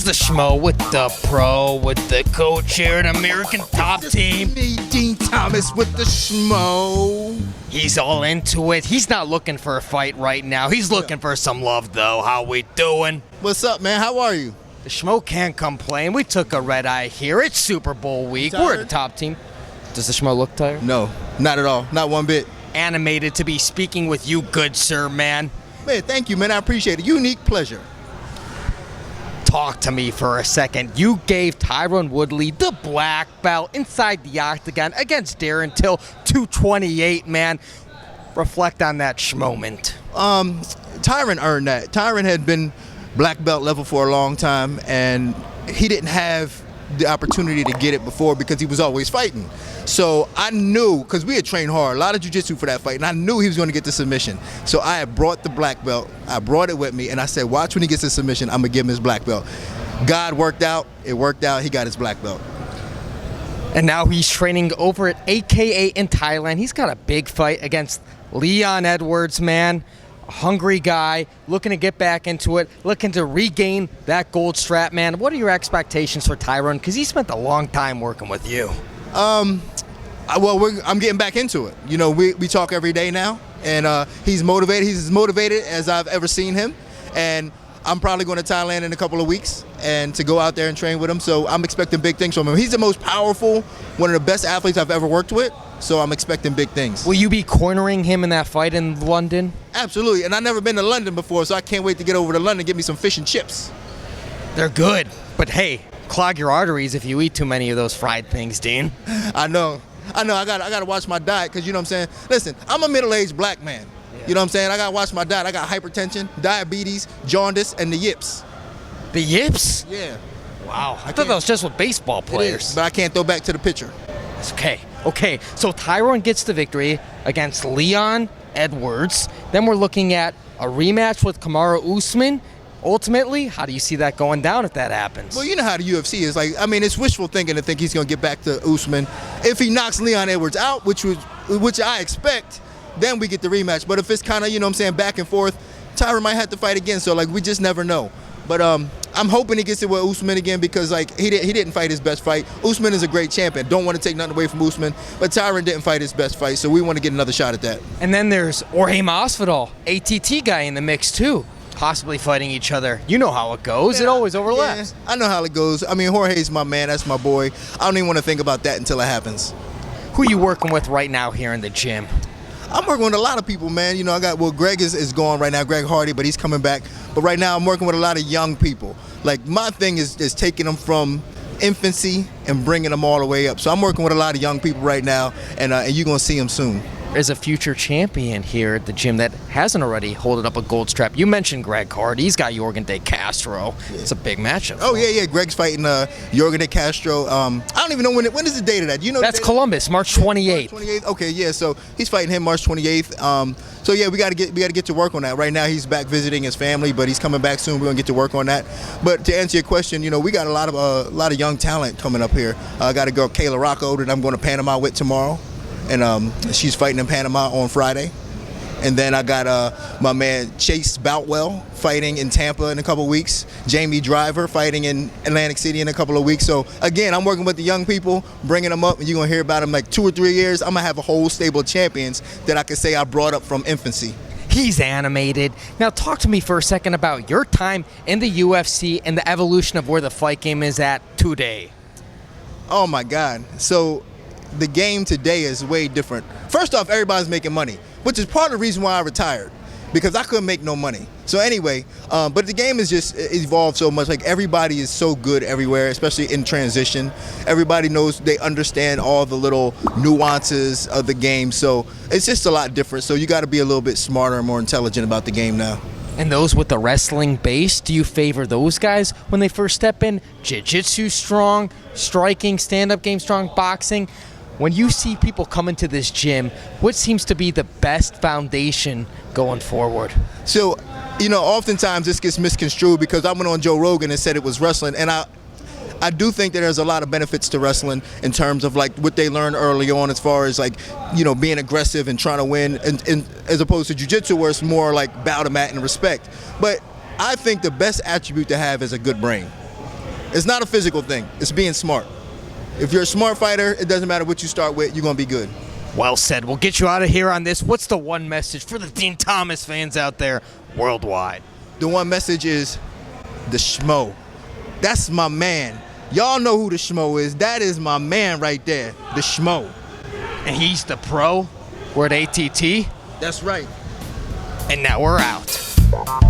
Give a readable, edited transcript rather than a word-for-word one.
the Schmo with the pro, with the coach here at American Top Team. Me, Dean Thomas with the Schmo. He's all into it. He's not looking for a fight right now. He's looking for some love, though. How we doing? What's up, man? How are you? The Schmo can't complain. We took a red eye here. It's Super Bowl week. We're the Top Team. Does the Schmo look tired? No, not at all. Not one bit. Animated to be speaking with you, good sir, man. Man, thank you, man. I appreciate it. Unique pleasure. Talk to me for a second. You gave Tyron Woodley the black belt inside the octagon against Darren till 228, man. Reflect on that moment. Tyron earned that. Tyron had been black belt level for a long time, and he didn't have the opportunity to get it before because he was always fighting. So I knew, because we had trained hard, a lot of jiu-jitsu for that fight, and I knew he was going to get the submission. So I had brought the black belt, I brought it with me, and I said, watch when he gets the submission, I'm going to give him his black belt. God worked out, it worked out, he got his black belt. And now he's training over at AKA in Thailand. He's got a big fight against Leon Edwards, man. A hungry guy, looking to get back into it, looking to regain that gold strap, man. What are your expectations for Tyron? Because he spent a long time working with you. Well, I'm getting back into it. You know, we talk every day now, and he's motivated. He's as motivated as I've ever seen him, and I'm probably going to Thailand in a couple of weeks and to go out there and train with him. So I'm expecting big things from him. He's the most powerful, one of the best athletes I've ever worked with. So I'm expecting big things. Will you be cornering him in that fight in London? Absolutely, and I've never been to London before, so I can't wait to get over to London and get me some fish and chips. They're good, but hey, clog your arteries if you eat too many of those fried things, Dean. I know. I gotta watch my diet, because you know what I'm saying? Listen, I'm a middle-aged black man. Yeah. You know what I'm saying? I gotta watch my diet. I got hypertension, diabetes, jaundice, and the yips. The yips? Yeah. Wow. I thought that was just with baseball players. It is, but I can't throw back to the pitcher. It's okay. Okay, so Tyron gets the victory against Leon Edwards. Then we're looking at a rematch with Kamaru Usman. Ultimately, how do you see that going down if that happens? Well, you know how the UFC is. Like, I mean, it's wishful thinking to think he's going to get back to Usman. If he knocks Leon Edwards out, which I expect, then we get the rematch. But if it's kind of, you know what I'm saying, back and forth, Tyron might have to fight again. So, like, we just never know. But I'm hoping he gets it with Usman again, because, like, he didn't fight his best fight. Usman is a great champion. Don't want to take nothing away from Usman. But Tyron didn't fight his best fight, so we want to get another shot at that. And then there's Jorge Masvidal, ATT guy in the mix, too. Possibly fighting each other. You know how it goes. Yeah, it always overlaps. Yeah, I know how it goes. I mean, Jorge's my man. That's my boy. I don't even want to think about that until it happens. Who are you working with right now here in the gym? I'm working with a lot of people, man. You know, Greg is gone right now, Greg Hardy, but he's coming back. But right now I'm working with a lot of young people. Like, my thing is taking them from infancy and bringing them all the way up. So I'm working with a lot of young people right now, and you're going to see them soon. There's a future champion here at the gym that hasn't already holded up a gold strap. You mentioned Greg Hardy. He's got Jorgen De Castro. Yeah. It's a big matchup. Oh, yeah. Greg's fighting Jorgen De Castro. I don't even know when is the date of that. You know, that's Columbus, March 28th. March 28th. Okay, yeah. So he's fighting him March 28th. So yeah, we got to get to work on that. Right now he's back visiting his family, but he's coming back soon. We're gonna get to work on that. But to answer your question, you know, we got a lot of young talent coming up here. I got a girl, Kayla Rocco, that I'm going to Panama with tomorrow. And she's fighting in Panama on Friday. And then I got my man Chase Boutwell fighting in Tampa in a couple of weeks. Jamie Driver fighting in Atlantic City in a couple of weeks. So again, I'm working with the young people, bringing them up, and you're gonna hear about them like 2 or 3 years. I'm gonna have a whole stable of champions that I could say I brought up from infancy. He's animated. Now talk to me for a second about your time in the UFC and the evolution of where the fight game is at today. Oh my God. So the game today is way different. First off, everybody's making money, which is part of the reason why I retired, because I couldn't make no money. So anyway, but the game has just evolved so much. Like, everybody is so good everywhere, especially in transition. Everybody knows, they understand all the little nuances of the game. So it's just a lot different. So you got to be a little bit smarter and more intelligent about the game now. And those with the wrestling base, do you favor those guys when they first step in? Jiu-jitsu strong, striking, stand-up game strong, boxing. When you see people come into this gym, what seems to be the best foundation going forward? So, you know, oftentimes this gets misconstrued, because I went on Joe Rogan and said it was wrestling, and I do think that there's a lot of benefits to wrestling in terms of, like, what they learned early on as far as, like, you know, being aggressive and trying to win, and as opposed to jiu-jitsu, where it's more like bow to mat and respect. But I think the best attribute to have is a good brain. It's not a physical thing. It's being smart. If you're a smart fighter, it doesn't matter what you start with. You're going to be good. Well said. We'll get you out of here on this. What's the one message for the Dean Thomas fans out there worldwide? The one message is the Schmo. That's my man. Y'all know who the Schmo is. That is my man right there, the Schmo. And he's the pro. We're at ATT. That's right. And now we're out.